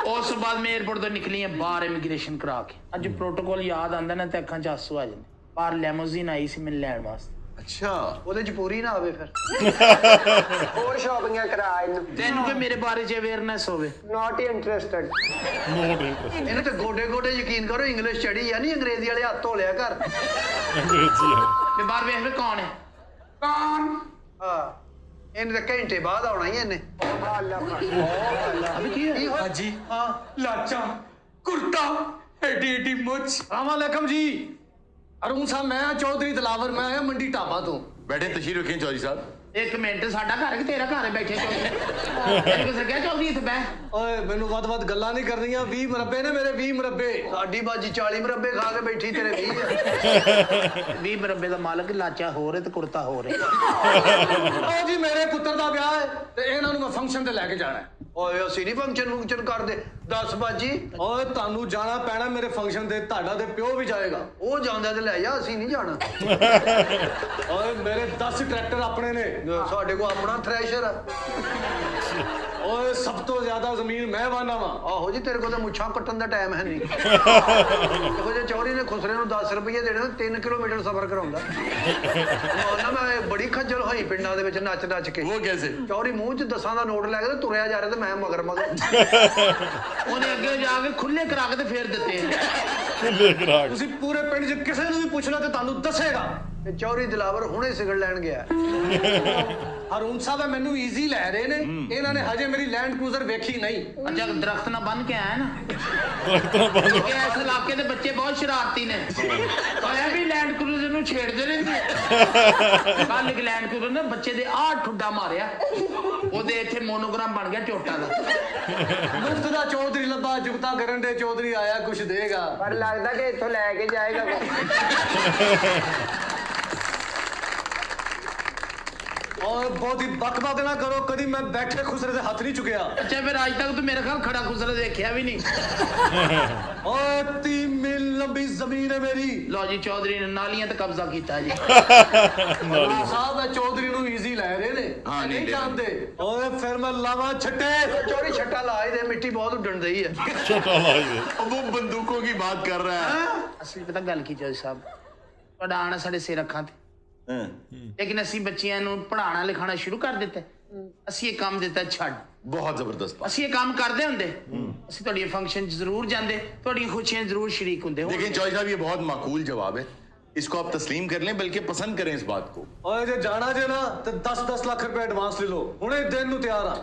उस बाद मैं एयरपोर्ट तो निकली है बाहर इमिग्रेशन करा के अज प्रोटोकॉल याद आंदा ना ते अखां च आंसू आ जांदे बाहर लैमोजीन आई सी मैनूं लैण वास्ते अच्छा ਉਹਦੇ ਚ ਪੂਰੀ ਨਾ ਆਵੇ ਫਿਰ ਹੋਰ ਸ਼ਾਪਿੰਗਾਂ ਕਰਾ ਇਹਨੂੰ ਤੈਨੂੰ ਕੋਈ ਮੇਰੇ ਬਾਰੇ ਚ ਅਵੇਅਰਨੈਸ ਹੋਵੇ ਨਾਟ ਇੰਟਰਸਟਡ ਨੋਟ ਇੰਟਰਸਟ ਇਹਨੇ ਤੇ ਗੋਡੇ ਗੋਡੇ ਯਕੀਨ ਕਰੋ ਇੰਗਲਿਸ਼ ਚੜੀ ਆ ਨਹੀਂ ਅੰਗਰੇਜ਼ੀ ਵਾਲੇ ਹੱਥ ਧੋ ਲਿਆ ਕਰ ਅੰਗਰੇਜ਼ੀ ਹੈ ਤੇ ਬਾਹਰ ਵੇਖ ਵੇ ਕੌਣ ਹੈ ਕੌਣ ਹਾਂ ਇਹਨੇ ਤਾਂ ਘੰਟੇ ਬਾਅਦ ਆਉਣਾ ਹੀ ਇਹਨੇ ਅਬੇ ਕੀ ਹੈ हाजी ਹਾਂ लाचा कुर्ता एडी एडी मुछ सलामकुम जी अरुण साहब मैं चौधरी दिलावर मैं आया मंडी ढाबा तो बैठे तशरीफ रखें चौधरी साहब ਇੱਕ ਮਿੰਟ ਸਾਡਾ ਘਰ ਕਿ ਤੇਰਾ ਘਰ ਹੈ ਬੈਠੇ ਤੈਨੂੰ ਕਿਸੇ ਕਿਹਾ ਚੌਧਰੀ ਇੱਥੇ ਬਹਿ ओए मैनू वद गल्लां नहीं करनियां 20 मुरब्बे ने मेरे 20 मुरब्बे ਸਾਡੀ ਬਾਜੀ 40 ਮੁਰੱਬੇ ਖਾ ਕੇ ਬੈਠੀ ਤੇਰੇ 20 ਆ 20 ਮੁਰੱਬੇ ਦਾ ਮਾਲਕ ਲਾਚਾ ਹੋਰ ਹੈ ਤੇ ਕੁਰਤਾ ਹੋਰ ਹੈ ओ जी मेरे पुत्र दा ब्याह है ते इन्हां नूं मैं फंक्शन ते लेके जाना है ਓਏ ਅਸੀਂ ਨਹੀਂ ਫੰਕਸ਼ਨ ਕਰਦੇ 10 ਬਾਜੀ ओए तानू जाना पैना मेरे फंक्शन ते ताड़ा ते प्यो भी जाएगा ਉਹ ਜਾਂਦਾ ਤੇ ਲੈ ਜਾ ਅਸੀਂ ਨਹੀਂ ਜਾਣਾ ओए मेरे 10 ट्रैक्टर अपने ने ਸਾਡੇ ਕੋਲ ਆਪਣਾ ਥ੍ਰੈਸ਼ਰ ਆ ओए सब तो ज्यादा जमीन मैं वाना वा ਆਹੋ ਜੀ ਤੇਰੇ ਕੋਲ ਤਾਂ ਮੁੱਛਾਂ ਕੱਟਣ ਦਾ ਟਾਈਮ ਹੈ ਨਹੀਂ ਇਹੋ ਜਿਹੇ ਚੌਧਰੀ ਨੇ ਖੁਸਰੇ ਨੂੰ 10 ਰੁਪਏ ਦੇਣੇ 3 ਕਿਲੋਮੀਟਰ ਸਫ਼ਰ ਕਰਾਉਂਦਾ ਨਾ ਮੈਂ ਬੜੀ ਖੱਜਲ ਹੋਈ ਪਿੰਡਾਂ ਦੇ ਵਿੱਚ ਨੱਚ ਨੱਚ ਕੇ वो कैसे ਚੌਧਰੀ ਮੂੰਹ 'ਚ 10 ਦਾ ਨੋਟ ਲੈ ਕੇ ਤੇ ਤੁਰਿਆ ਜਾ ਰਿਹਾ ਤੇ ਮੈਂ ਮਗਰ ਉਹਨੇ ਅੱਗੇ ਜਾ ਕੇ ਖੁੱਲੇ ਕਰਾ ਕੇ ਤੇ ਫੇਰ ਦਿੱਤੇ ਖੁੱਲੇ ਗਰਾਕ ਤੁਸੀਂ ਪੂਰੇ ਪਿੰਡ 'ਚ ਕਿਸੇ ਨੂੰ ਵੀ ਪੁੱਛ ਲਓ ਤੇ ਤੁਹਾਨੂੰ ਦੱਸੇਗਾ ਤੇ ਚੌਧਰੀ ਦਿਲਾਵਰ ਹੁਣੇ ਸਿਗਰਟ ਲੈਣ ਗਿਆ ਹਰੂਨ ਸਾਹਿਬ ਮੈਨੂੰ ਈਜ਼ੀ ਲੈ ਰਹੇ ਨੇ ਇਹਨਾਂ ਨੇ ਹਜੇ ਮੇਰੀ ਲੈਂਡ ਕਰੂਜ਼ਰ ਵੇਖੀ ਨਹੀਂ ਅੱਛਾ ਦਰਖਤ ਨਾਲ ਬੰਨ ਕੇ ਆਇਆ ਨਾ ਦਰਖਤਾਂ ਬੰਦ ਕਿ ਇਸ ਇਲਾਕੇ ਦੇ ਬੱਚੇ ਬਹੁਤ ਸ਼ਰਾਰਤੀ ਨੇ ਆਇਆ ਵੀ ਲੈਂਡ ਕਰੂਜ਼ਰ ਨੂੰ ਛੇੜਦੇ ਰਹਿੰਦੇ ਕੱਲ ਇੱਕ ਲੈਂਡ ਕਰੂਜ਼ਰ ਨੇ ਬੱਚੇ ਦੇ ਆਹ ਠੁੱਡਾ ਮਾਰਿਆ ਉਹਦੇ ਇੱਥੇ ਮੋਨੋਗ੍ਰਾਮ ਬਣ ਗਿਆ ਚੋਟਾ ਦਾ ਮੁਫਤ ਦਾ ਚੌਧਰੀ ਲੱਭਾ ਜੁਗਤਾ ਕਰਨ ਦੇ ਚੌਧਰੀ ਆਇਆ ਕੁਛ ਦੇਗਾ ਪਰ ਲੱਗਦਾ ਕਿ ਇੱਥੋਂ ਲੈ ਕੇ ਜਾਏਗਾ और बहुत ही बकबक ना करो कभी मैं बैठे खुसरे से हाथ नहीं चुकया ਅੱਛਾ ਫਿਰ ਅੱਜ ਤੱਕ ਤੂੰ ਮੇਰੇ ਖਿਆਲ ਖੜਾ ਖੁਸਰਾ ਦੇਖਿਆ ਵੀ ਨਹੀਂ और 3 मील लंबी जमीन है मेरी ਲਓ ਜੀ ਚੌਧਰੀ ਨੇ ਨਾਲੀਆਂ ਤੇ ਕਬਜ਼ਾ ਕੀਤਾ ਜੀ साहब है चौधरी नु इजी ले रहे ने हाँ, नहीं ले जानते ओए फिर मैं लावा छट्टे ਚੌਧਰੀ ਛੱਟਾ ਲਾ ਹੀ ਦੇ ਮਿੱਟੀ ਬਹੁਤ ਉੱਡਣ ਦਈ ਹੈ ਛੋਟਾ ਲਾਈ ਦੇ अब वो बंदूकों की बात कर रहा है ਅਸਲੀ ਪਤਾ ਗੱਲ ਕੀ ਚੌਧਰੀ ਸਾਹਿਬ ਤੁਹਾਡਾ ਆਣਾ ਸਾਡੇ ਸਿਰ ਅੱਖਾਂ ਤੇ हाँ। ਲੇਕਿਨ ਅਸੀਂ ਬੱਚਿਆਂ ਨੂੰ ਪੜ੍ਹਾਉਣਾ ਲਿਖਾਉਣਾ ਸ਼ੁਰੂ ਕਰ ਦਿੱਤਾ ਅਸੀਂ ਇਹ ਕੰਮ ਦਿੱਤਾ ਛੱਡ बहुत जबरदस्त बात ਅਸੀਂ ਇਹ ਕੰਮ ਕਰਦੇ ਹੁੰਦੇ ਅਸੀਂ ਤੁਹਾਡੀ ਫੰਕਸ਼ਨ 'ਚ ਜ਼ਰੂਰ ਜਾਂਦੇ ਤੁਹਾਡੀਆਂ ਖੁਸ਼ੀਆਂ 'ਚ ਜ਼ਰੂਰ ਸ਼ਰੀਕ ਹੁੰਦੇ लेकिन चौधरी साहब ये बहुत माकूल जवाब है इसको आप तस्लीम कर लें बल्कि पसंद करें इस बात को ओए जे जाना जे ना तो 10-10 लाख रुपए एडवांस ले लो हुणे देन नु तैयार आ